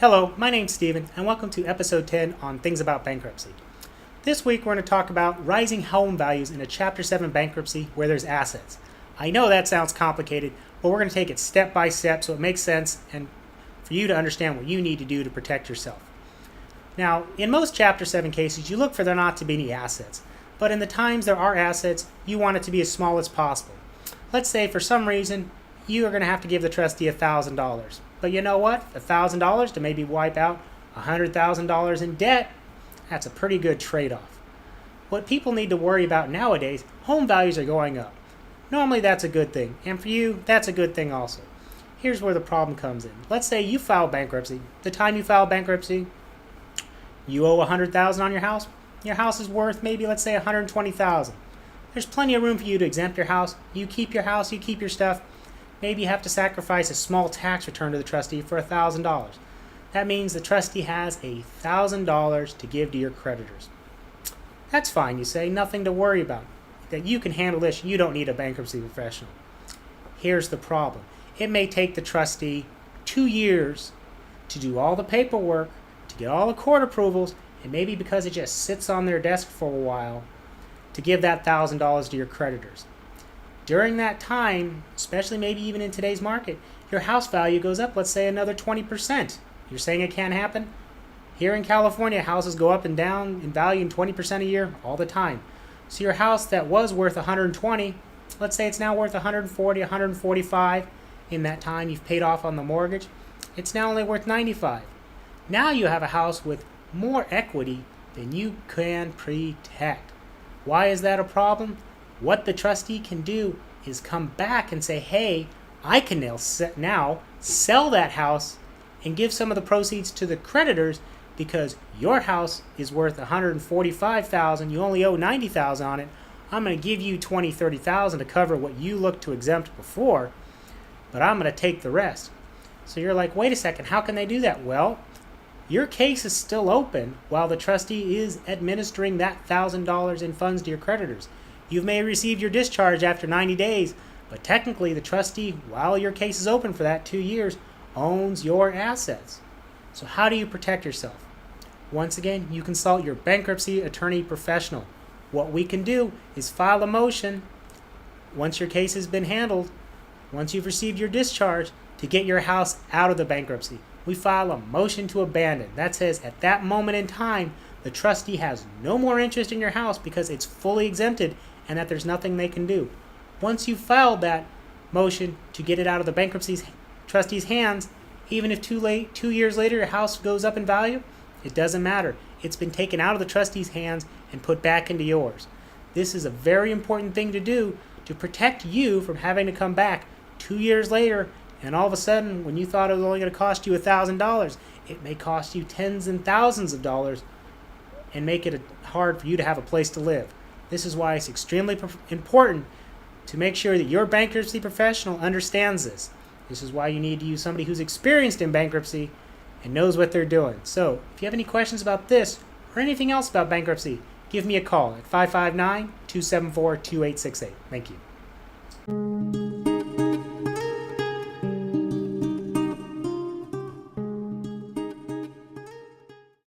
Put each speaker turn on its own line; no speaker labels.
Hello, my name's Steven, and welcome to episode 10 on Things About Bankruptcy. This week we're going to talk about rising home values in a Chapter 7 bankruptcy where there's assets. I know that sounds complicated, but we're going to take it step by step so it makes sense and for you to understand what you need to do to protect yourself. Now, in most Chapter 7 cases, you look for there not to be any assets, but in the times there are assets, you want it to be as small as possible. Let's say for some reason you are going to have to give the trustee $1,000. But you know what? $1,000 to maybe wipe out $100,000 in debt, that's a pretty good trade-off. What people need to worry about nowadays, home values are going up. Normally that's a good thing, and for you, that's a good thing also. Here's where the problem comes in. Let's say you file bankruptcy. The time you file bankruptcy, you owe $100,000 on your house. Your house is worth maybe, let's say, $120,000. There's plenty of room for you to exempt your house. You keep your house, you keep your stuff. Maybe you have to sacrifice a small tax return to the trustee for $1,000. That means the trustee has $1,000 to give to your creditors. That's fine, you say, nothing to worry about. That you can handle this, you don't need a bankruptcy professional. Here's the problem. It may take the trustee 2 years to do all the paperwork, to get all the court approvals, and maybe because it just sits on their desk for a while, to give that $1,000 to your creditors. During that time, especially maybe even in today's market, your house value goes up, let's say, another 20%. You're saying it can't happen? Here in California, houses go up and down in value in 20% a year all the time. So your house that was worth $120, let's say it's now worth $140, $145. In that time you've paid off on the mortgage, it's now only worth $95. Now you have a house with more equity than you can protect. Why is that a problem? What the trustee can do is come back and say, hey, I can now sell that house and give some of the proceeds to the creditors because your house is worth $145,000, you only owe $90,000 on it. I'm going to give you $20,000, $30,000 to cover what you looked to exempt before, but I'm going to take the rest. So you're like, wait a second, how can they do that? Well, your case is still open while the trustee is administering that $1,000 in funds to your creditors. You may receive your discharge after 90 days, but technically the trustee, while your case is open for that 2 years, owns your assets. So how do you protect yourself? Once again, you consult your bankruptcy attorney professional. What we can do is file a motion once your case has been handled, once you've received your discharge, to get your house out of the bankruptcy. We file a motion to abandon. That says at that moment in time, the trustee has no more interest in your house because it's fully exempted and that there's nothing they can do. Once you've filed that motion to get it out of the bankruptcy trustee's hands, even if 2 years later your house goes up in value, it doesn't matter. It's been taken out of the trustee's hands and put back into yours. This is a very important thing to do to protect you from having to come back 2 years later and all of a sudden when you thought it was only going to cost you $1,000, it may cost you tens and thousands of dollars and make it hard for you to have a place to live. This is why it's extremely important to make sure that your bankruptcy professional understands this. This is why you need to use somebody who's experienced in bankruptcy and knows what they're doing. So if you have any questions about this or anything else about bankruptcy, give me a call at 559-274-2868. Thank you.